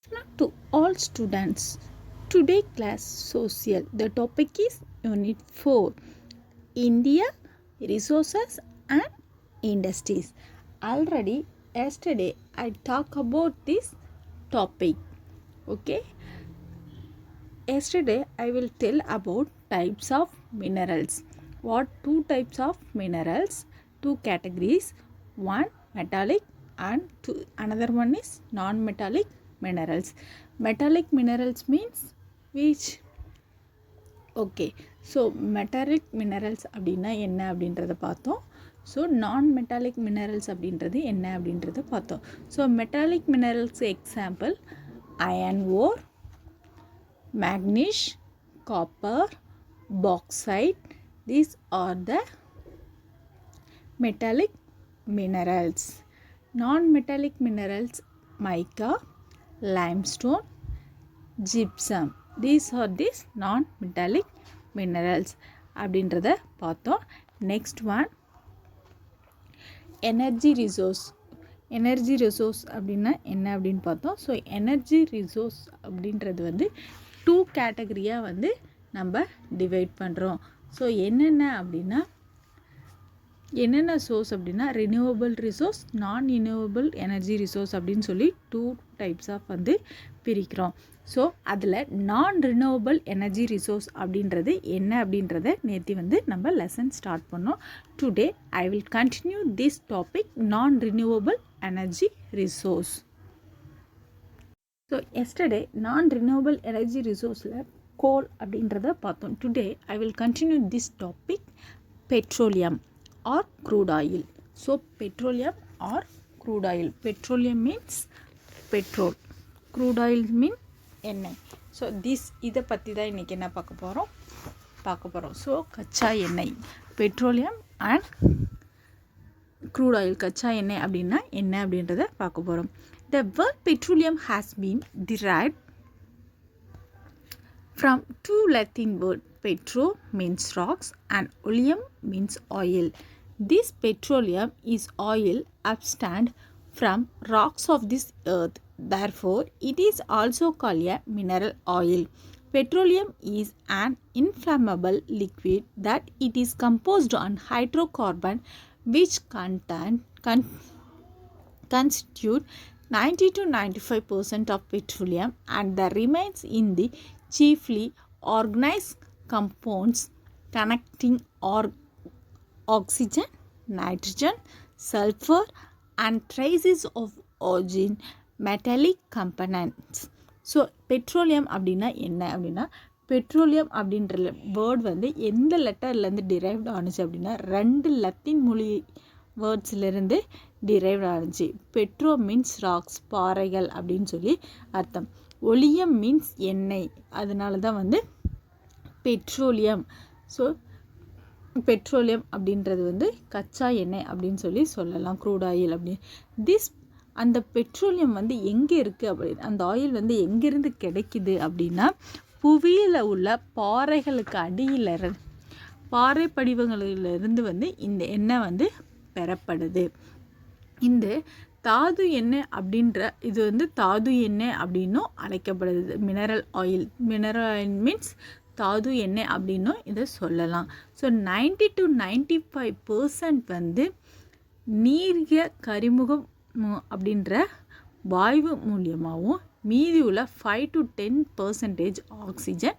Afternoon to all students. Today class social. The topic is Unit 4. India, Resources and Industries. Already yesterday I talked about this topic. Okay. Yesterday I will tell about types of minerals. What two types of minerals? Two categories. One metallic and another one is non-metallic minerals. Metallic minerals means which? Okay. So metallic minerals அப்படின்னா என்ன அப்படின்றத பார்த்தோம். So நான் metallic minerals அப்படின்றது என்ன அப்படின்றத பார்த்தோம். So metallic minerals example iron ore, manganese, copper, bauxite. These are the metallic minerals. Non-metallic minerals mica, limestone, gypsum. These are these non-metallic minerals. அப்படின்றத பார்த்தோம். Next one energy resource. Energy resource அப்படின்னா என்ன அப்படின்னு பார்த்தோம். ஸோ எனர்ஜி ரிசோர்ஸ் அப்படின்றது வந்து two கேட்டகரியாக வந்து நம்ம டிவைட் பண்ணுறோம். ஸோ என்னென்ன சோர்ஸ் அப்படின்னா ரினியூவபிள் ரிசோர்ஸ், நான் ரினியூவபிள் எனர்ஜி ரிசோர்ஸ் அப்படின்னு சொல்லி டூ டைப்ஸ் ஆஃப் வந்து பிரிக்கிறோம். ஸோ அதில் நான் ரினியூவபிள் எனர்ஜி ரிசோர்ஸ் அப்படின்றது என்ன அப்படின்றத நேற்று வந்து நம்ம லெசன் ஸ்டார்ட் பண்ணோம். Today I will continue this topic non renewable energy resource. So yesterday non renewable energy ரிசோர்ஸில் கோல் அப்படின்றத பார்த்தோம். Today I will continue this topic petroleum or crude oil. So petroleum or crude oil. Petroleum means petrol. Crude oil mean எண்ணெய். So இதை பற்றி தான் இன்றைக்கி என்ன பார்க்க போகிறோம். ஸோ கச்சா எண்ணெய், பெட்ரோலியம் அண்ட் க்ரூட் ஆயில். கச்சா எண்ணெய் அப்படின்னா என்ன அப்படின்றத பார்க்க போகிறோம். The word petroleum has been derived from two Latin words. Petro means rocks and oleum means oil. This petroleum is oil obtained from rocks of this earth. Therefore, it is also called a mineral oil. Petroleum is an inflammable liquid that it is composed on hydrocarbon which constitute 90 to 95% of petroleum, and the remains in the chiefly organized compounds connecting oxygen, nitrogen, sulfur and traces of oxygen metallic components. So petroleum அப்படின்னா என்ன அப்படின்னா, petroleum அப்படின்ற word வந்து எந்த லெட்டர்லேருந்து derived ஆணுச்சு அப்படின்னா 2 Latin மொழி வேர்ட்ஸ்லேருந்து derived ஆணுச்சு. பெட்ரோ மீன்ஸ் ராக்ஸ், பாறைகள் அப்படின்னு சொல்லி அர்த்தம். ஒலியம் மீன்ஸ் எண்ணெய், அதனால தான் வந்து பெட்ரோலியம். ஸோ பெட்ரோலியம் அப்படின்றது வந்து கச்சா எண்ணெய் அப்படின்னு சொல்லலாம், க்ரூட் ஆயில் அப்படின்னு. அந்த பெட்ரோலியம் வந்து எங்கே இருக்குது அப்படின்னு, அந்த ஆயில் வந்து எங்கேருந்து கிடைக்குது அப்படின்னா புவியில் உள்ள பாறைகளுக்கு அடியில் பாறை படிவங்களிலிருந்து வந்து இந்த எண்ணெய் வந்து பெறப்படுது. இந்த தாது எண்ணெய் அப்படின்ற இது வந்து தாது எண்ணெய் அப்படின்னும் அழைக்கப்படுது. மினரல் ஆயில் மீன்ஸ் தாது எண்ணெய் அப்படின்னும் இதை சொல்லலாம். ஸோ 90 to 95% வந்து நீரிய கரிமுகம் அப்படின்ற வாயு மூலியமாகவும், மீதி உள்ள 5 to 10% oxygen,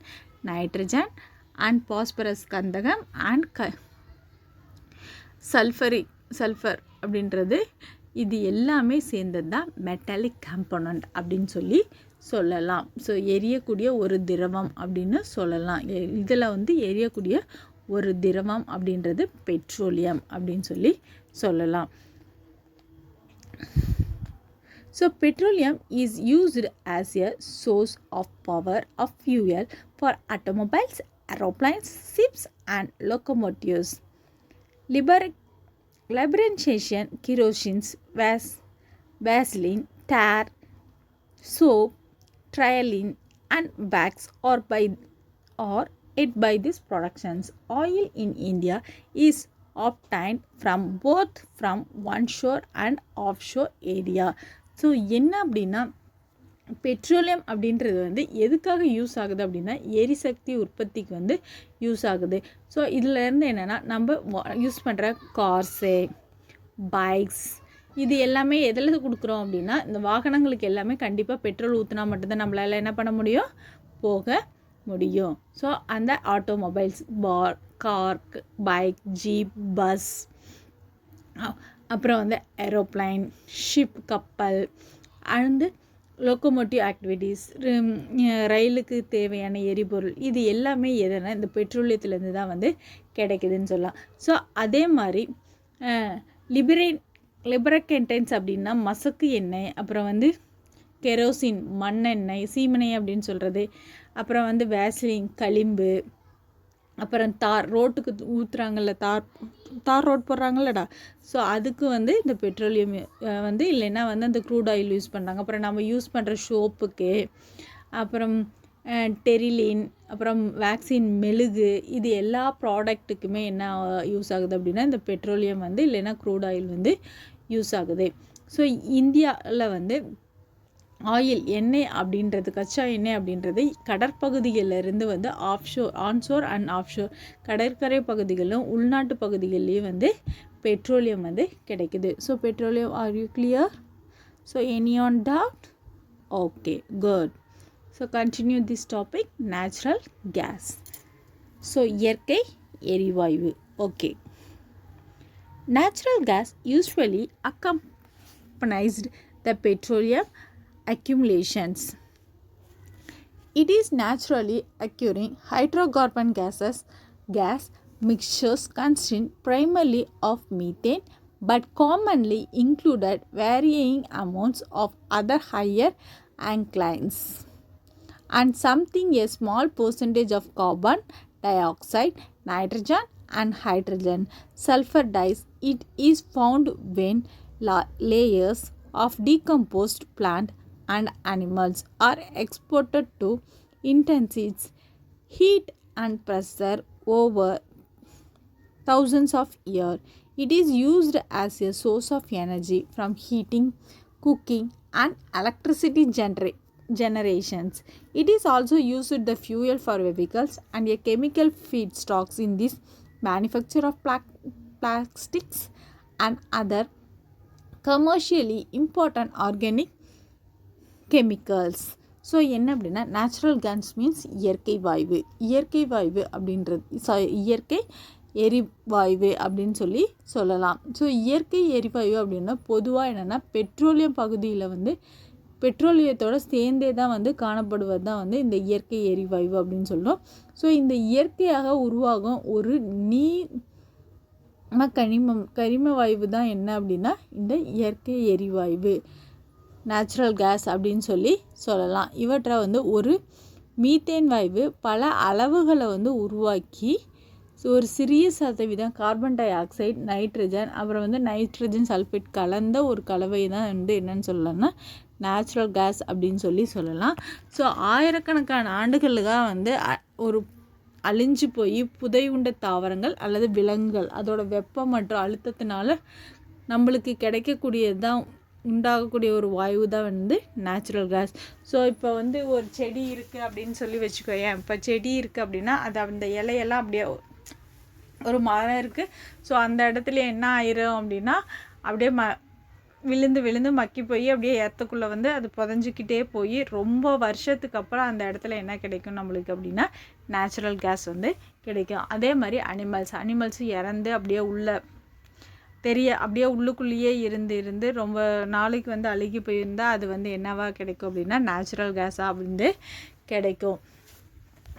nitrogen and phosphorus கந்தகம் அண்ட் சல்ஃபர் அப்படின்றது இது எல்லாமே சேர்ந்தது தான் மெட்டாலிக் காம்போனண்ட் அப்படின்னு சொல்லலாம். ஸோ எரியக்கூடிய ஒரு திரவம் அப்படின்னு சொல்லலாம். இதில் வந்து எரியக்கூடிய ஒரு திரவம் அப்படின்றது பெட்ரோலியம் அப்படின்னு சொல்லலாம். So petroleum is used as a source of power of fuel for automobiles, aeroplanes, ships and locomotives. Lubrication, kerosene, vaseline, tar, soap, trialine and wax are by these productions. Oil in India is obtained from both from onshore and offshore area. So என்ன அப்படின்னா petroleum அப்படின்றது வந்து எதுக்காக use ஆகுது அப்படின்னா எரிசக்தி உற்பத்திக்கு வந்து யூஸ் ஆகுது. ஸோ இதிலேருந்து என்னென்னா நம்ம யூஸ் பண்ணுற கார்ஸு, பைக்ஸ், இது எல்லாமே எதில் கொடுக்குறோம் அப்படின்னா இந்த வாகனங்களுக்கு எல்லாமே கண்டிப்பாக பெட்ரோல் ஊற்றினா மட்டும்தான் நம்மளால் என்ன பண்ண முடியும், போக முடியும். ஸோ அந்த automobiles, car, bike, jeep, bus, அப்புறம் வந்து ஏரோப்ளைன், ஷிப், கப்பல், அண்டு லோக்கோமோட்டிவ் ஆக்டிவிட்டீஸ், ரயிலுக்கு தேவையான எரிபொருள், இது எல்லாமே எதுனா இந்த பெட்ரோலியத்துலேருந்து தான் வந்து கிடைக்குதுன்னு சொல்லலாம். ஸோ அதே மாதிரி லிபரக்கென்டைன்ஸ் அப்படின்னா மசக்கு எண்ணெய், அப்புறம் வந்து கெரோசின் மண்ணெண்ணெய், சீமெண்ணெய் அப்படின்னு சொல்கிறது, அப்புறம் வந்து வேஸ்லின் களிம்பு, அப்புறம் ரோட்டுக்கு ஊற்றுறாங்கல்ல, தார் ரோட் போடுறாங்கல்லடா, ஸோ அதுக்கு வந்து இந்த பெட்ரோலியம் வந்து இல்லைன்னா வந்து அந்த க்ரூட் ஆயில் யூஸ் பண்ணுறாங்க. அப்புறம் நம்ம யூஸ் பண்ணுற சோப்புக்கு, அப்புறம் டெரிலின், அப்புறம் வேக்சின் மெழுகு, இது எல்லா ப்ராடக்ட்டுக்குமே என்ன யூஸ் ஆகுது அப்படின்னா இந்த பெட்ரோலியம் வந்து இல்லைன்னா க்ரூட் ஆயில் வந்து யூஸ் ஆகுது. ஸோ இந்தியாவில் வந்து ஆயில் எண்ணெய் அப்படின்றது, கச்சா எண்ணெய் அப்படின்றது கடற்பகுதிகளிலிருந்து வந்து ஆன்ஷோர் அண்ட் ஆஃப்ஷோர், கடற்கரை பகுதிகளிலும் உள்நாட்டு பகுதிகள்லேயும் வந்து பெட்ரோலியம் வந்து கிடைக்குது. So petroleum, R you clear? So any on doubt? Okay, good. So continue this topic, natural gas. So இயற்கை எரிவாயு. Okay, natural gas usually accompanies the petroleum accumulations. It is naturally occurring hydrocarbon gas mixtures consisting primarily of methane but commonly included varying amounts of other higher alkynes and something a small percentage of carbon dioxide, nitrogen and hydrogen. Sulfur dyes. It is found when layers of decomposed plant and animals are exposed to intense heat and pressure over thousands of years. It is used as a source of energy from heating, cooking and electricity generations. It is also used the fuel for vehicles and a chemical feedstocks in this manufacture of plastics and other commercially important organic chemicals. So என்ன அப்படின்னா natural gas means இயற்கை வாயு. இயற்கை வாயு அப்படின்றது இயற்கை எரிவாயு அப்படின்னு சொல்லலாம். So இயற்கை எரிவாயு அப்படின்னா பொதுவாக என்னென்னா பெட்ரோலியம் பகுதியில் வந்து பெட்ரோலியத்தோடு சேர்ந்தே தான் வந்து காணப்படுவது தான் வந்து இந்த இயற்கை எரிவாயு அப்படின்னு சொல்கிறோம். ஸோ இந்த இயற்கையாக உருவாகும் ஒரு கரிம வாயு தான் என்ன அப்படின்னா இந்த இயற்கை எரிவாயு, நேச்சுரல் கேஸ் அப்படின்னு சொல்லலாம். இவற்றை வந்து ஒரு மீத்தேன் வாயு பல அளவுகளை வந்து உருவாக்கி ஒரு சிறிய சதவீதம் கார்பன் டை ஆக்சைடு, நைட்ரஜன், அப்புறம் வந்து நைட்ரஜன் சல்ஃபேட் கலந்த ஒரு கலவை தான் வந்து என்னன்னு சொல்லலாம்னா நேச்சுரல் கேஸ் அப்படின்னு சொல்லலாம். ஸோ ஆயிரக்கணக்கான ஆண்டுகளுக்காக வந்து ஒரு அழிஞ்சு போய் புதையுண்ட தாவரங்கள் அல்லது விலங்குகள் அதோட வெப்பம் மற்றும் அழுத்தத்தினால நம்மளுக்கு கிடைக்கக்கூடியது தான் உண்டாகக்கூடிய ஒரு வாயு தான் வந்து நேச்சுரல் கேஸ். ஸோ இப்போ வந்து ஒரு செடி இருக்குது அப்படின்னு வச்சுக்கோயேன். இப்போ செடி இருக்குது அப்படின்னா அது அந்த இலையெல்லாம் அப்படியே ஒரு மரம் இருக்குது. ஸோ அந்த இடத்துல என்ன ஆயிரும் அப்படின்னா அப்படியே விழுந்து மக்கி போய் அப்படியே ஏற்றக்குள்ளே வந்து அது புதஞ்சிக்கிட்டே போய் ரொம்ப வருஷத்துக்கு அப்புறம் அந்த இடத்துல என்ன கிடைக்கும் நம்மளுக்கு அப்படின்னா நேச்சுரல் கேஸ் வந்து கிடைக்கும். அதே மாதிரி அனிமல்ஸும் இறந்து அப்படியே அப்படியே உள்ளுக்குள்ளேயே இருந்து ரொம்ப நாளைக்கு வந்து அழுகி போயிருந்தால் அது வந்து என்னவா கிடைக்கும் அப்படின்னா நேச்சுரல் கேஸாக வந்து கிடைக்கும்.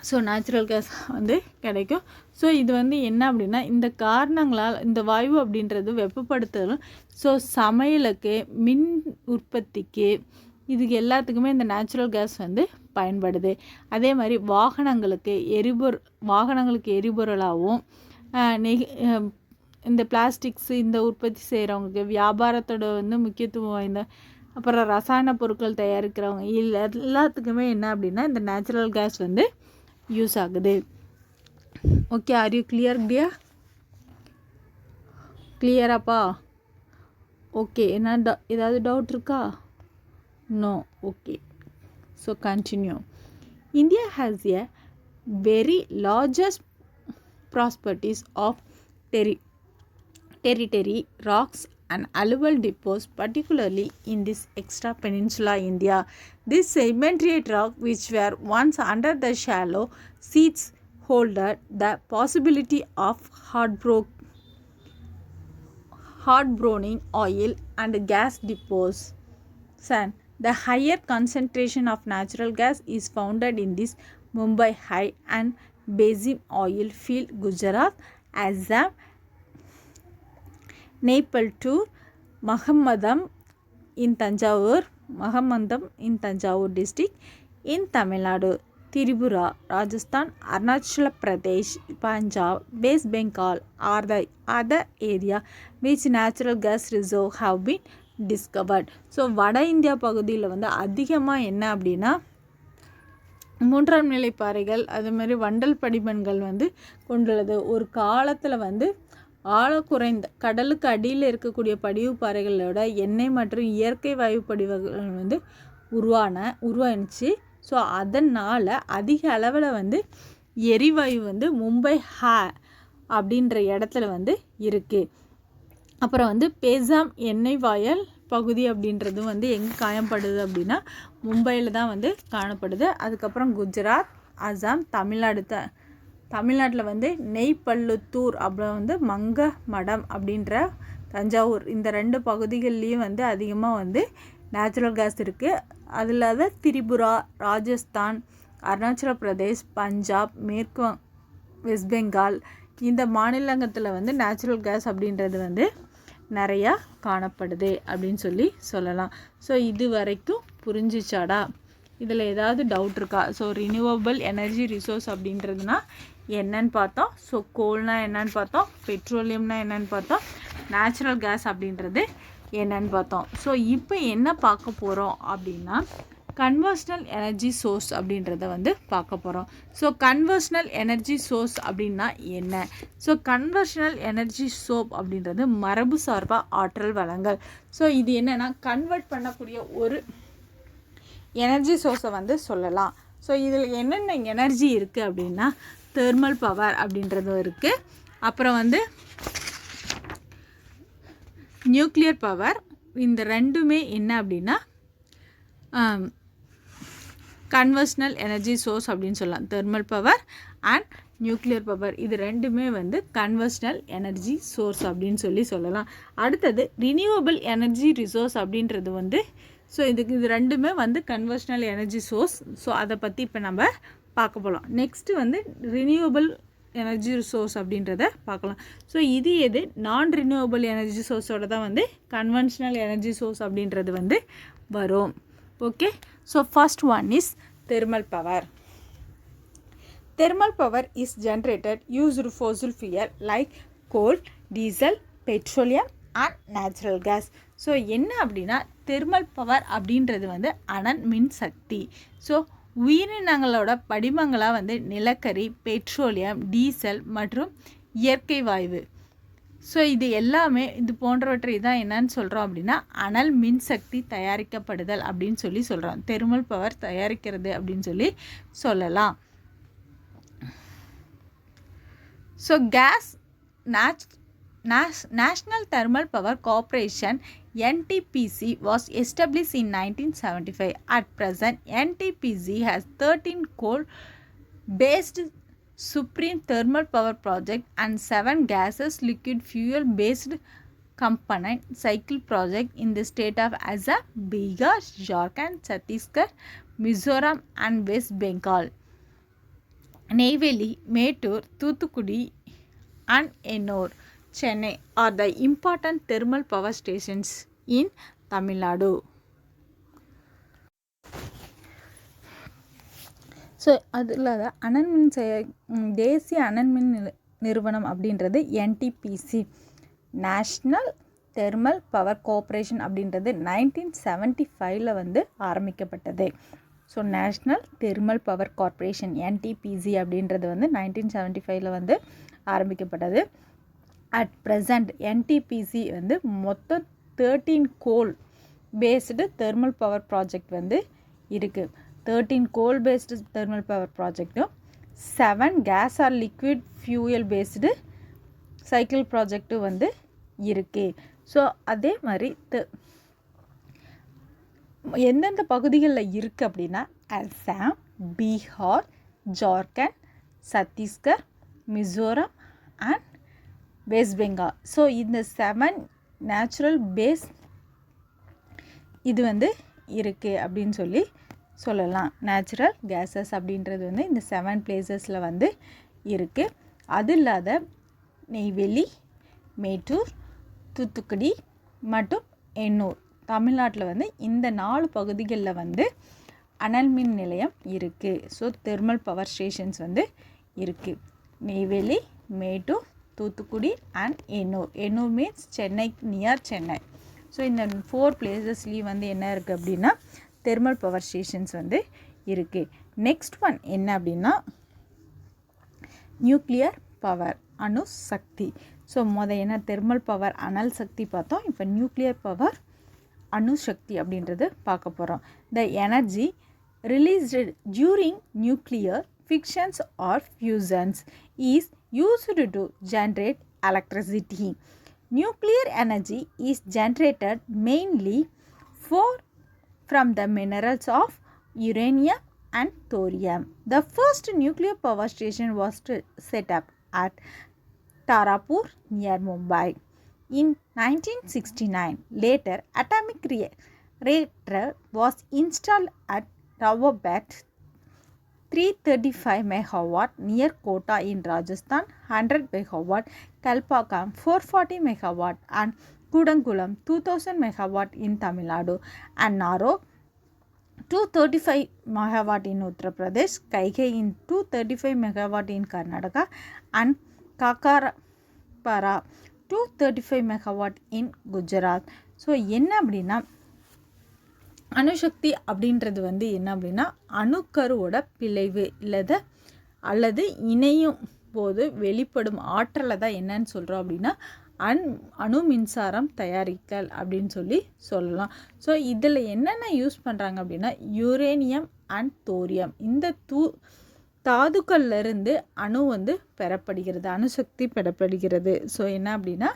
ஸோ நேச்சுரல் கேஸ் வந்து கிடைக்கும். ஸோ இது வந்து என்ன அப்படின்னா இந்த காரணங்களால் இந்த வாயு அப்படின்றது வெப்பப்படுத்துதலும், ஸோ சமையலுக்கு, மின் உற்பத்திக்கு, இதுக்கு எல்லாத்துக்குமே இந்த நேச்சுரல் கேஸ் வந்து பயன்படுது. அதே மாதிரி வாகனங்களுக்கு எரிபொருளாகவும் இந்த பிளாஸ்டிக்ஸு இந்த உற்பத்தி செய்கிறவங்களுக்கு வியாபாரத்தோட வந்து முக்கியத்துவம் வாய்ந்த, அப்புறம் ரசாயன பொருட்கள் தயாரிக்கிறவங்க எல்லாத்துக்குமே என்ன அப்படின்னா இந்த நேச்சுரல் கேஸ் வந்து யூஸ் ஆகுது. Okay, are you clear dear? கிளியராப்பா? ஓகே, என்ன ஏதாவது டவுட் இருக்கா? No. Okay, So continue. India has a very largest properties of territory, rocks and alluvial depots, particularly in this extra peninsula India. This sedimentary rock, which were once under the shallow seas, hold the possibility of hard burning oil and gas depots. Sun. The higher concentration of natural gas is found in this Mumbai High and Basin oil field, Gujarat, Assam, Nepal-Tur, Mahamadam in Tanjavur district in Tamil Nadu, Tripura, Rajasthan, Arunachal Pradesh, Punjab, West Bengal are the other area which natural gas reserves have been discovered. So வட India பகுதியில் வந்து அதிகமாக என்ன அப்படின்னா மூன்றாம் நிலை பாறைகள் அதுமாதிரி வண்டல் படிமங்கள் வந்து கொண்டுள்ளது. ஒரு காலத்தில் வந்து ஆழ குறைந்த கடலுக்கு அடியில் இருக்கக்கூடிய படிவு பாறைகளோட எண்ணெய் மற்றும் இயற்கை வாயு படிவுகள் வந்து உருவானுச்சு. ஸோ அதனால் அதிக அளவில் வந்து எரிவாயு வந்து மும்பை அப்படின்ற இடத்துல வந்து இருக்குது. அப்புறம் வந்து பேசாம் எண்ணெய் வாயல் பகுதி அப்படின்றது வந்து எங்கே காணப்படுது அப்படின்னா மும்பையில் தான் வந்து காணப்படுது. அதுக்கப்புறம் குஜராத், அசாம், தமிழ்நாட்டில் வந்து நெய்பல்லுத்தூர், அப்புறம் வந்து மங்க மடம் அப்படின்ற தஞ்சாவூர், இந்த 2 பகுதிகள்லேயும் வந்து அதிகமாக வந்து நேச்சுரல் கேஸ் இருக்குது. அதில் திரிபுரா, ராஜஸ்தான், அருணாச்சல பிரதேஷ், பஞ்சாப், வெஸ்ட் பெங்கால் இந்த மாநிலத்தில் வந்து நேச்சுரல் கேஸ் அப்படின்றது வந்து நிறையா காணப்படுது அப்படின்னு சொல்லலாம். ஸோ இது வரைக்கும் புரிஞ்சிச்சாடா? இதில் ஏதாவது டவுட் இருக்கா? ஸோ ரினியூவபிள் எனர்ஜி ரிசோர்ஸ் அப்படின்றதுனா என்னன்னு பார்த்தோம். ஸோ கோல்னால் என்னன்னு பார்த்தோம், பெட்ரோலியம்னா என்னன்னு பார்த்தோம், நேச்சுரல் கேஸ் அப்படின்றது என்னன்னு பார்த்தோம். ஸோ இப்போ என்ன பார்க்க போகிறோம் அப்படின்னா கன்வர்ஷனல் எனர்ஜி சோர்ஸ் அப்படின்றத வந்து பார்க்க போகிறோம். ஸோ கன்வர்ஷனல் எனர்ஜி சோர்ஸ் அப்படின்னா என்ன? ஸோ கன்வர்ஷனல் எனர்ஜி சோப் அப்படின்றது மரபு சார்பா ஆற்றல் வளங்கள். ஸோ இது என்னென்னா கன்வெர்ட் பண்ணக்கூடிய ஒரு எனர்ஜி சோர்ஸை வந்து சொல்லலாம். ஸோ இதில் என்னென்ன எனர்ஜி இருக்குது அப்படின்னா தெர்மல் பவர் அப்படின்றதும் இருக்குது, அப்புறம் வந்து நியூக்ளியர் பவர். இந்த ரெண்டுமே என்ன அப்படின்னா கன்வர்ஷனல் எனர்ஜி சோர்ஸ் அப்படின்னு சொல்லலாம். Thermal power and nuclear power இது ரெண்டுமே வந்து கன்வர்ஷனல் எனர்ஜி சோர்ஸ் அப்படின்னு சொல்லலாம். அடுத்தது ரினியூவபிள் எனர்ஜி ரிசோர்ஸ் அப்படின்றது வந்து ஸோ இது ரெண்டுமே வந்து கன்வர்ஷனல் எனர்ஜி சோர்ஸ். ஸோ அதை பற்றி இப்போ நம்ம பார்க்க போகலாம். நெக்ஸ்ட்டு வந்து ரினியூவபிள் எனர்ஜி சோர்ஸ் அப்படின்றத பார்க்கலாம். ஸோ இது எது நான் ரினியூவபிள் எனர்ஜி சோர்ஸோட தான் வந்து கன்வென்ஷனல் எனர்ஜி சோர்ஸ் அப்படின்றது வந்து வரும். Okay, so first one is thermal power. Thermal power is generated using fossil fuel like coal, diesel, petroleum and natural gas. So என்ன அப்படின்னா தெர்மல் பவர் அப்படின்றது வந்து அனல் மின் சக்தி. ஸோ உயிரினங்களோட படிமங்களாக வந்து நிலக்கரி, பெட்ரோலியம், டீசல் மற்றும் இயற்கை வாயு. ஸோ இது எல்லாமே இது போன்றவற்றை தான் என்னன்னு சொல்கிறோம் அப்படின்னா அனல் மின்சக்தி தயாரிக்கப்படுதல் அப்படின்னு சொல்கிறோம். தெர்மல் பவர் தயாரிக்கிறது அப்படின்னு சொல்லலாம். So case national thermal power corporation NTPC was established in 1975. At present, NTPC has 13 coal-based Supreme Thermal Power Project and 7 gaseous liquid fuel based component cycle project in the state of Assam, Bihar, Jharkhand, Chhattisgarh, Mizoram and West Bengal. Neyveli, Mettur, Thuthukudi and Ennore, Chennai are the important thermal power stations in Tamil Nadu. So அதில் அனல்மின் தேசிய அனல்மின் நிறுவனம் அப்படின்றது NTPC national thermal power corporation அப்படின்றது 1975 வந்து ஆரம்பிக்கப்பட்டது. So national thermal power corporation NTPC அப்படின்றது வந்து 1975 வந்து ஆரம்பிக்கப்பட்டது. அட் ப்ரெசண்ட் NTPC வந்து மொத்தம் 13 கோல் பேஸ்டு தெர்மல் பவர் ப்ராஜெக்ட் வந்து இருக்குது. 13 coal based thermal power projectum 7 gas or liquid fuel based cycle project வந்து இருக்கு. ஸோ அதே மாதிரி எந்தெந்த பகுதிகளில் இருக்குது அப்படின்னா Assam, Bihar, Jharkhand, Chhattisgarh, Mizoram and west Bengal. So இந்த 7 நேச்சுரல் பேஸ் இது வந்து இருக்குது அப்படின்னு சொல்லலாம். நேச்சுரல் கேஸஸ் அப்படின்றது வந்து இந்த 7 பிளேசஸில் வந்து இருக்குது. அது இல்லாத நெய்வேலி, மேட்டூர், தூத்துக்குடி மற்றும் எண்ணூர் தமிழ்நாட்டில் வந்து இந்த 4 பகுதிகளில் வந்து அனல் மின் நிலையம் இருக்குது. ஸோ தெர்மல் பவர் ஸ்டேஷன்ஸ் வந்து இருக்குது. Neyveli, Mettur, Thoothukudi and Ennore. Ennore means Chennai, near Chennai. So இந்த 4 பிளேசஸ்லேயும் வந்து என்ன இருக்குது அப்படின்னா தெர்மல் பவர் ஸ்டேஷன்ஸ் வந்து இருக்குது. நெக்ஸ்ட் ஒன் என்ன அப்படின்னா நியூக்ளியர் பவர், அணு சக்தி. ஸோ என்ன தெர்மல் பவர் அனல் சக்தி பார்த்தோம். இப்போ நியூக்ளியர் பவர் அணு சக்தி அப்படின்றது பார்க்க போகிறோம். The energy released during nuclear fissions or fusions is used to generate electricity. Nuclear energy is generated mainly from the minerals of uranium and thorium. The first nuclear power station was set up at Tarapur near Mumbai in 1969. Later, atomic reactor was installed at Rawalpindi 335 megawatt near Kota in Rajasthan, 100 megawatt, Kalpakkam 440 megawatt and Kudankulam 2000 megawatt in Tamil Nadu, and Naro 235 megawatt in Uttar Pradesh, Kaikai in 235 megawatt in Karnataka and Kakarapara 235 megawatt in Gujarat. So என்ன அப்படின்னா அணுசக்தி அப்படின்றது வந்து என்ன அப்படின்னா அணுக்கருவோட பிளவு அல்லது இணையும் போது வெளிப்படும் ஆற்றலை தான் என்னன்னு சொல்கிறோம் அப்படின்னா அணு மின்சாரம் தயாரித்தல் அப்படின்னு சொல்லலாம். ஸோ இதில் என்னென்ன யூஸ் பண்ணுறாங்க அப்படின்னா யுரேனியம் அண்ட் தோரியம் இந்த தாதுக்கள்லேருந்து அணு வந்து பெறப்படுகிறது, அணுசக்தி பெறப்படுகிறது. ஸோ என்ன அப்படின்னா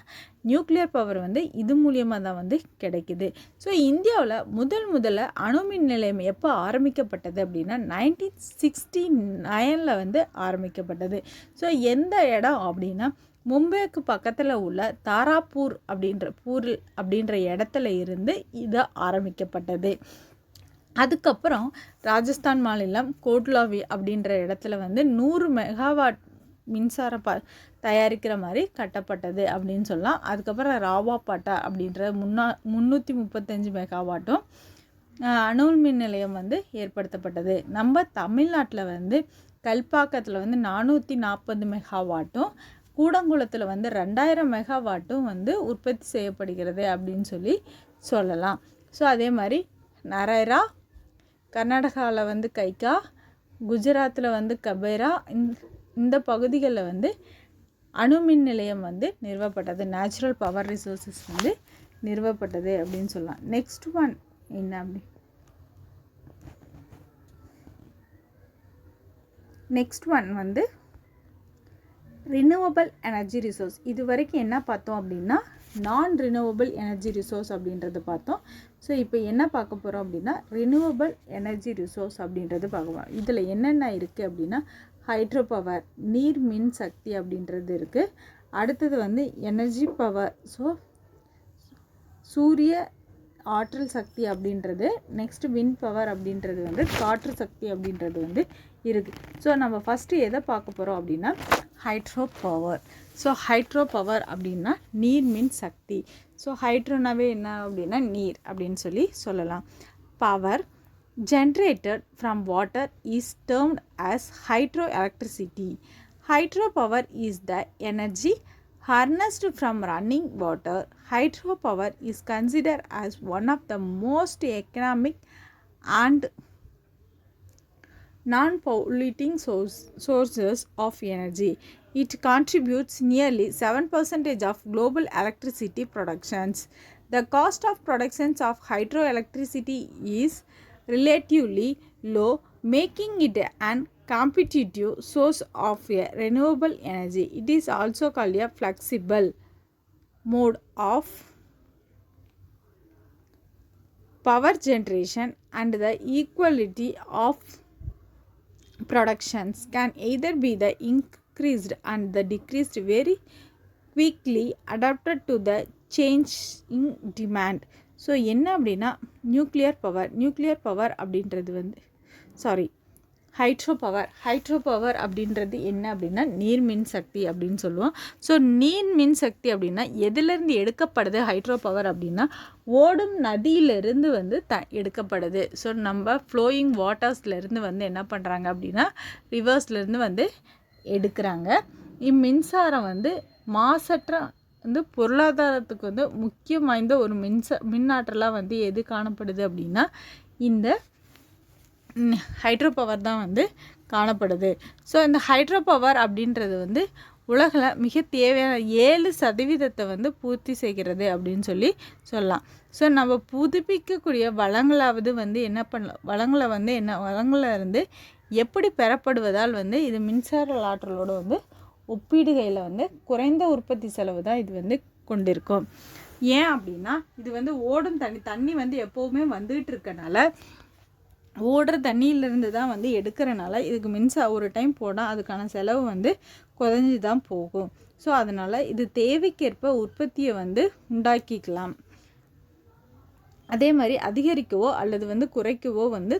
நியூக்ளியர் பவர் வந்து இது மூலியமாக தான் வந்து கிடைக்குது. ஸோ இந்தியாவில் முதல்ல அணுமின் நிலையம் எப்போ ஆரம்பிக்கப்பட்டது அப்படின்னா 1969 வந்து ஆரம்பிக்கப்பட்டது. ஸோ எந்த இடம் அப்படின்னா மும்பைக்கு பக்கத்தில் உள்ள தாராப்பூர் அப்படின்ற இடத்துல இருந்து இது ஆரம்பிக்கப்பட்டது. அதுக்கப்புறம் ராஜஸ்தான் மாநிலம் கோட்லாவி அப்படின்ற இடத்துல வந்து 100 மெகாவாட் மின்சாரம் தயாரிக்கிற மாதிரி கட்டப்பட்டது அப்படின்னு சொல்லலாம். அதுக்கப்புறம் ராவாபாட்டா அப்படின்ற 335 மெகாவாட்டும் அணு மின் நிலையம் வந்து ஏற்படுத்தப்பட்டது. நம்ம தமிழ்நாட்டில் வந்து கல்பாக்கத்தில் வந்து 440 மெகாவாட்டும் கூடங்குளத்தில் வந்து 2000 மெகாவாட்டும் வந்து உற்பத்தி செய்யப்படுகிறது அப்படின்னு சொல்லலாம். ஸோ அதே மாதிரி நரேரா, கர்நாடகாவில் வந்து கைகா, குஜராத்தில் வந்து கபேரா, இந்த பகுதிகளில் வந்து அணுமின் நிலையம் வந்து நிறுவப்பட்டது, நேச்சுரல் பவர் ரிசோர்ஸஸ் வந்து நிறுவப்பட்டது அப்படின்னு சொல்லலாம். நெக்ஸ்ட் ஒன் என்ன அப்படி நெக்ஸ்ட் ஒன் வந்து ரினியூவபிள் எனர்ஜி ரிசோர்ஸ். இது வரைக்கும் என்ன பார்த்தோம் அப்படின்னா நான் ரினியூவபிள் எனர்ஜி ரிசோர்ஸ் அப்படின்றத பார்த்தோம். ஸோ இப்போ என்ன பார்க்க போகிறோம் அப்படின்னா ரினியூவபிள் எனர்ஜி ரிசோர்ஸ் அப்படின்றது பார்க்க போகிறோம். இதில் என்னென்ன இருக்குது அப்படின்னா ஹைட்ரோ பவர், நீர் மின் சக்தி அப்படின்றது இருக்குது. அடுத்தது வந்து எனர்ஜி பவர், ஸோ சூரிய ஆற்றல் சக்தி அப்படின்றது. நெக்ஸ்ட் விண்ட் பவர் அப்படின்றது வந்து காற்று சக்தி அப்படின்றது வந்து இருக்குது. ஸோ நம்ம ஃபஸ்ட்டு எதை பார்க்க போகிறோம் அப்படின்னா hydro power. So hydro power அப்படின்னா நீர் மின் சக்தி. ஸோ ஹைட்ரோனாவே என்ன அப்படின்னா நீர் அப்படின்னு சொல்லலாம். Power generated from water is termed as hydroelectricity. Hydropower is the energy harnessed from running water. Hydropower is considered as one of the most economic and non-polluting sources of energy. It contributes nearly 7% of global electricity productions. The cost of production of hydroelectricity is relatively low, making it an competitive source of a renewable energy. It is also called a flexible mode of power generation, and the equality of productions can either be the increased and the decreased very quickly adapted to the change in demand. So என்ன அப்படின்னா nuclear power அப்படின்றது வந்து hydro power அப்படின்றது என்ன அப்படின்னா நீர்மின் சக்தி அப்படின்னு சொல்லுவோம். ஸோ நீர்மின் சக்தி அப்படின்னா எதுலேருந்து எடுக்கப்படுது ஹைட்ரோ பவர் அப்படின்னா ஓடும் நதியிலிருந்து வந்து எடுக்கப்படுது. ஸோ நம்ம ஃப்ளோயிங் வாட்டர்ஸ்லேருந்து வந்து என்ன பண்ணுறாங்க அப்படின்னா ரிவர்ஸ்லேருந்து வந்து எடுக்கிறாங்க. இம்மின்சாரம் வந்து மாசற்ற வந்து பொருளாதாரத்துக்கு வந்து முக்கியம் வாய்ந்த ஒரு மின்னாற்றலாக வந்து எது காணப்படுது அப்படின்னா இந்த ஹைட்ரோ பவர் தான் வந்து காணப்படுது. ஸோ இந்த ஹைட்ரோ பவர் அப்படின்றது வந்து உலகில் மிக தேவையான 7% வந்து பூர்த்தி செய்கிறது அப்படின்னு சொல்லலாம். ஸோ நம்ம புதுப்பிக்கக்கூடிய வளங்களாவது வந்து என்ன பண்ணலாம், வளங்களை இருந்து எப்படி பெறப்படுவதால் வந்து இது மின்சார ஆற்றலோடு வந்து ஒப்பீடுகையில் வந்து குறைந்த உற்பத்தி செலவு தான் இது வந்து கொண்டிருக்கும். ஏன் அப்படின்னா இது வந்து ஓடும் தண்ணி வந்து எப்போவுமே வந்துகிட்டு இருக்கனால ஓடுற தண்ணியிலேருந்து தான் வந்து எடுக்கிறனால இதுக்கு ஒரு டைம் போனால் அதுக்கான செலவு வந்து குறைஞ்சி தான் போகும். ஸோ அதனால் இது தேவைக்கேற்ப உற்பத்தியை வந்து உண்டாக்கிக்கலாம். அதே மாதிரி அதிகரிக்கவோ அல்லது வந்து குறைக்கவோ வந்து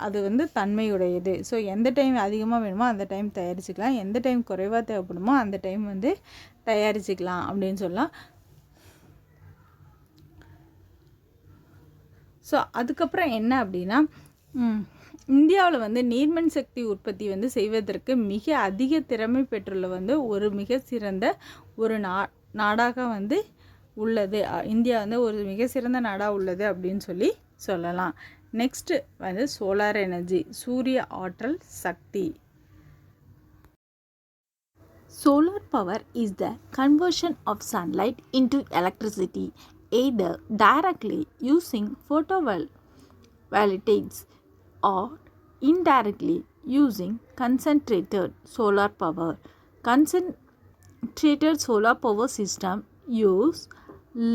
அது வந்து தன்மையுடையது. ஸோ எந்த டைம் அதிகமாக வேணுமோ அந்த டைம் தயாரிச்சுக்கலாம், எந்த டைம் குறைவாக தேவைப்படுமோ அந்த டைம் வந்து தயாரிச்சுக்கலாம் அப்படின்னு சொல்லலாம். ஸோ அதுக்கப்புறம் என்ன அப்படின்னா இந்தியாவில் வந்து நீர்மின் சக்தி உற்பத்தி வந்து செய்வதற்கு மிக அதிக திறமை பெற்றுள்ள வந்து ஒரு மிக சிறந்த ஒரு நாடாக வந்து உள்ளது. இந்தியா வந்து ஒரு மிக சிறந்த நாடாக உள்ளது அப்படின்னு சொல்லலாம். நெக்ஸ்ட்டு வந்து சோலார் எனர்ஜி, சூரிய ஆற்றல் சக்தி. Solar power is the conversion of sunlight into electricity, either directly using photovoltaics or indirectly using concentrated solar power. Concentrated solar power system use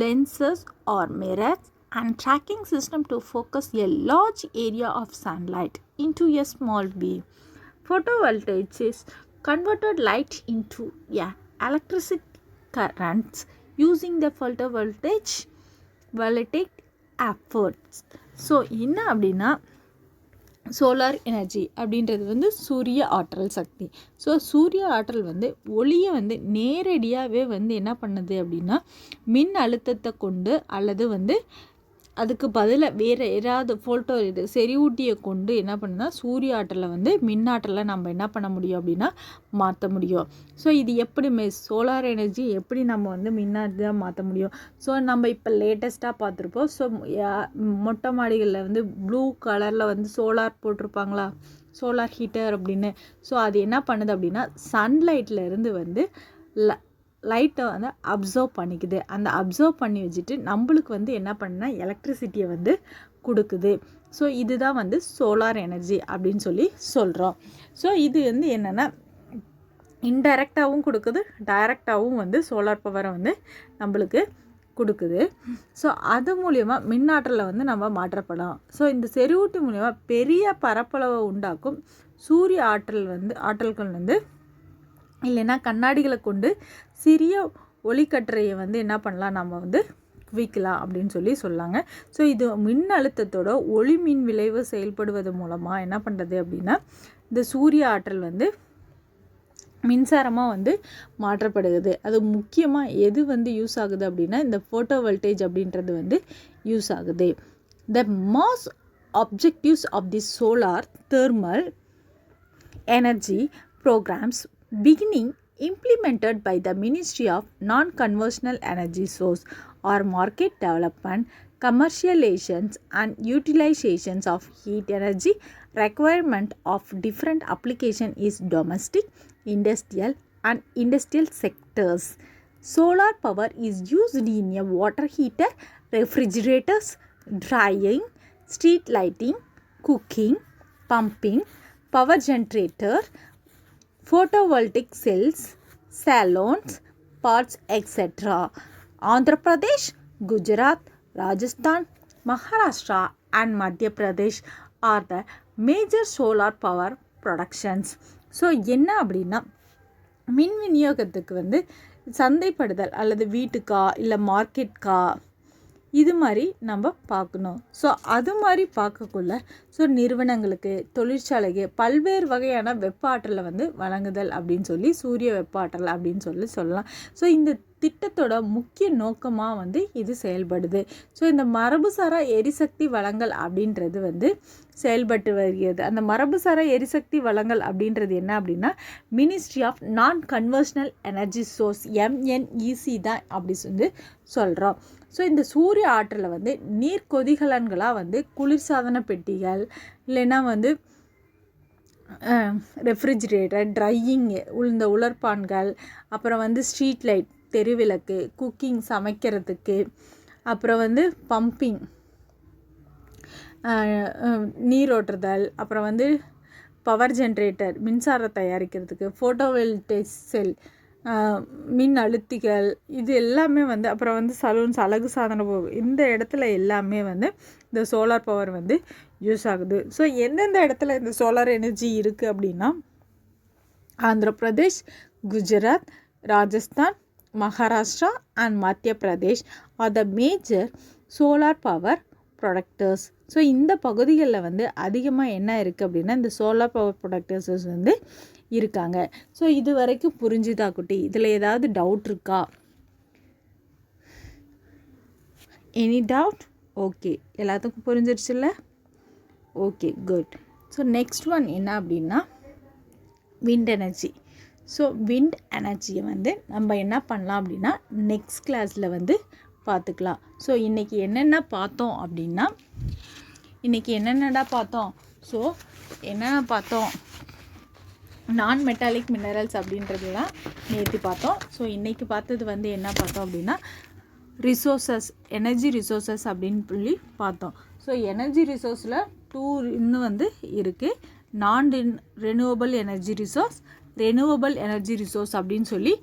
lenses or mirrors and tracking system to focus a large area of sunlight into a small beam. Photovoltaics is converted light into electric currents using the photovoltaic efforts. So என்ன அப்படின்னா solar energy அப்படின்றது வந்து சூரிய ஆற்றல் சக்தி. So சூரிய ஆற்றல் வந்து ஒளியை வந்து நேரடியாகவே வந்து என்ன பண்ணுது அப்படின்னா மின் அழுத்தத்தை கொண்டு அல்லது வந்து அதுக்கு பதிலாக வேறு ஏதாவது செறிவூட்டியை கொண்டு என்ன பண்ணுன்னா சூரிய ஆற்றலை வந்து மின்னாற்றலை நம்ம என்ன பண்ண முடியும் அப்படின்னா மாற்ற முடியும். ஸோ இது எப்படி சோலார் எனர்ஜி எப்படி நம்ம வந்து மின்னாற்றலாக மாற்ற முடியும்? ஸோ நம்ம இப்போ லேட்டஸ்ட்டாக பார்த்துருப்போம். ஸோ மொட்டை மாடிகளில் வந்து ப்ளூ கலரில் வந்து சோலார் போட்டிருப்பாங்களா, சோலார் ஹீட்டர் அப்படின்னு. ஸோ அது என்ன பண்ணுது அப்படின்னா சன்லைட்டில் இருந்து வந்து லைட்டை வந்து அப்சர்வ் பண்ணிக்குது. அந்த அப்சர்வ் பண்ணி வச்சுட்டு நம்மளுக்கு வந்து என்ன பண்ணுன்னா எலக்ட்ரிசிட்டியை வந்து கொடுக்குது. ஸோ இதுதான் வந்து சோலார் எனர்ஜி அப்படின்னு சொல்கிறோம். ஸோ இது வந்து என்னென்னா இன்டைரக்டாகவும் கொடுக்குது, டைரக்டாகவும் வந்து சோலார் பவரை வந்து நம்மளுக்கு கொடுக்குது. ஸோ அது மூலயமா மின்னாற்றலை வந்து நம்ம மாற்றப்படலாம். ஸோ இந்த செறிவூட்டி மூலயமா பெரிய பரப்பளவை உண்டாக்கும் சூரிய ஆற்றல்கள் வந்து இல்லைன்னா கண்ணாடிகளை கொண்டு சிறிய ஒளிக்கற்றையை வந்து என்ன பண்ணலாம், நம்ம வந்து குவிக்கலாம் அப்படின்னு சொல்லாங்க. ஸோ இது மின் அழுத்தத்தோட ஒளி மின் விளைவு செயல்படுவது மூலமாக என்ன பண்ணுறது அப்படின்னா இந்த சூரிய ஆற்றல் வந்து மின்சாரமாக வந்து மாற்றப்படுகிறது. அது முக்கியமாக எது வந்து யூஸ் ஆகுது அப்படின்னா இந்த ஃபோட்டோவோல்டேஜ் அப்படின்றது வந்து யூஸ் ஆகுது. The mass objectives of the solar thermal energy programs beginning implemented by the Ministry of Non-Conventional Energy Source or Market Development, Commercializations and Utilizations of Heat Energy requirement of different application is domestic, industrial and industrial sectors. Solar power is used in a water heater, refrigerators, drying, street lighting, cooking, pumping, power generator, photovoltaic cells, salons, parts, etc. Andhra Pradesh, Gujarat, Rajasthan, Maharashtra and Madhya Pradesh are the major solar power productions. So என்ன அப்படின்னா மின் விநியோகத்துக்கு வந்து சந்தைப்படுதல் அல்லது வீட்டுக்கா இல்லை மார்க்கெட்கா இது மாதிரி நம்ம பார்க்கணும். ஸோ அது மாதிரி பார்க்கக்குள்ள ஸோ நிறுவனங்களுக்கு தொழிற்சாலைக்கு பல்வேறு வகையான வெப்ப ஆற்றலை வந்து வழங்குதல் அப்படின்னு சொல்லி சூரிய வெப்ப ஆற்றல் அப்படின்னு சொல்லலாம். ஸோ இந்த திட்டத்தோட முக்கிய நோக்கமாக வந்து இது செயல்படுது. ஸோ இந்த மரபுசாரா எரிசக்தி வளங்கள் அப்படின்றது வந்து செயல்பட்டு வருகிறது. அந்த மரபுசாரா எரிசக்தி வளங்கள் அப்படின்றது என்ன அப்படின்னா மினிஸ்ட்ரி ஆஃப் நான் கன்வர்ஷனல் எனர்ஜி சோர்ஸ் MNEC தான் அப்படி வந்து சொல்கிறோம். ஸோ இந்த சூரிய ஆற்றலை வந்து நீர் கொதிகலன்களாக வந்து குளிர்சாதன பெட்டிகள் இல்லைன்னா வந்து ரெஃப்ரிஜிரேட்டர், ட்ரையிங், இந்த உலர்பான்கள், அப்புறம் வந்து ஸ்ட்ரீட் லைட், தெருவிளக்கு, குக்கிங் சமைக்கிறதுக்கு, அப்புறம் வந்து பம்பிங் நீரோட்டுதல், அப்புறம் வந்து பவர் ஜென்ரேட்டர் மின்சாரம் தயாரிக்கிறதுக்கு, ஃபோட்டோவோல்டைக் செல் மின் அழுத்திகள், இது எல்லாமே வந்து அப்புறம் வந்து சலூன்ஸ் அழகு சாதன இந்த இடத்துல எல்லாமே வந்து இந்த சோலார் பவர் வந்து யூஸ் ஆகுது. ஸோ எந்தெந்த இடத்துல இந்த சோலார் எனர்ஜி இருக்குது அப்படின்னா ஆந்திர பிரதேஷ், குஜராத், ராஜஸ்தான், மகாராஷ்டிரா அண்ட் மத்திய Pradesh R the major solar power protectors. So இந்த பகுதிகளில் வந்து அதிகமாக என்ன இருக்குது அப்படின்னா இந்த சோலார் பவர் ப்ரொடக்டர்ஸஸ் வந்து இருக்காங்க. ஸோ இது வரைக்கும் புரிஞ்சுதா குட்டி? இதில் ஏதாவது டவுட் இருக்கா? Any doubt? ஓகே, எல்லாத்துக்கும் புரிஞ்சிருச்சுல்ல? Okay, good. So next one என்ன அப்படின்னா விண்ட் எனர்ஜி. ஸோ விண்ட் எனர்ஜியை வந்து நம்ம என்ன பண்ணலாம் அப்படின்னா நெக்ஸ்ட் கிளாஸில் வந்து பார்த்துக்கலாம். ஸோ இன்றைக்கி என்னென்ன பார்த்தோம் அப்படின்னா என்னென்னடா பார்த்தோம்? ஸோ என்னென்ன பார்த்தோம்? நான் மெட்டாலிக் மினரல்ஸ் அப்படின்றதுலாம் நேற்று பார்த்தோம். ஸோ இன்றைக்கி பார்த்தது வந்து என்ன பார்த்தோம் அப்படின்னா ரிசோர்ஸஸ், எனர்ஜி ரிசோர்ஸஸ் அப்படின்னு சொல்லி பார்த்தோம். ஸோ எனர்ஜி ரிசோர்ஸில் 2 இன்னும் வந்து இருக்குது. நான் renewable energy resource, renewable energy resource அப்படின்னு சொல்லி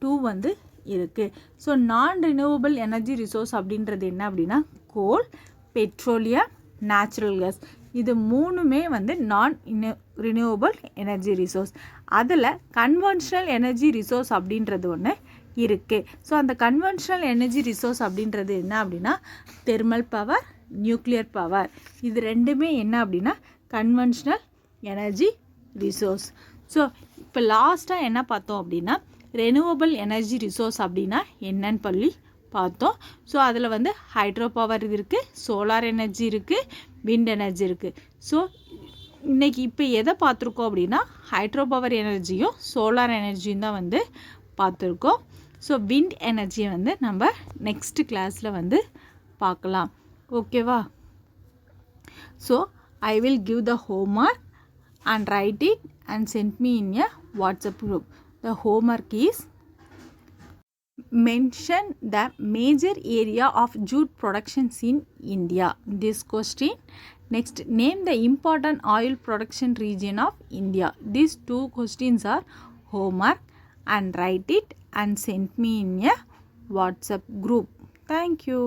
2 வந்து இருக்குது. ஸோ நான் ரெனியூவபிள் எனர்ஜி ரிசோர்ஸ் அப்படின்றது என்ன அப்படின்னா கோல், பெட்ரோலியம், நேச்சுரல் கேஸ், இது 3மே வந்து நான் ரினியூவபிள் எனர்ஜி ரிசோர்ஸ். அதில் கன்வென்ஷனல் எனர்ஜி ரிசோர்ஸ் அப்படின்றது ஒன்று இருக்குது. ஸோ அந்த கன்வென்ஷனல் எனர்ஜி ரிசோர்ஸ் அப்படின்றது என்ன அப்படின்னா தெர்மல் பவர், நியூக்ளியர் பவர், இது ரெண்டுமே என்ன அப்படின்னா கன்வென்ஷனல் எனர்ஜி ரிசோர்ஸ். ஸோ இப்போ லாஸ்ட்டாக என்ன பார்த்தோம் அப்படின்னா ரெனியூவபிள் எனர்ஜி ரிசோர்ஸ் அப்படின்னா என்னன்னு சொல்லி பார்த்தோம். ஸோ அதில் வந்து ஹைட்ரோ பவர் இருக்குது, சோலார் எனர்ஜி இருக்குது, விண்ட் எனர்ஜி இருக்குது. ஸோ இன்றைக்கி இப்போ எதை பார்த்துருக்கோம் அப்படின்னா ஹைட்ரோ பவர் எனர்ஜியும் சோலார் எனர்ஜியும் தான் வந்து பார்த்துருக்கோம். ஸோ விண்ட் எனர்ஜியை வந்து நம்ம நெக்ஸ்ட் கிளாஸில் வந்து பார்க்கலாம். ஓகேவா? So I will give the homework and write it and send me in a WhatsApp group. The homework is mention the major area of jute productions in India. This question. Next, name the important oil production region of India. These 2 questions are homework and write it and send me in a WhatsApp group. Thank you.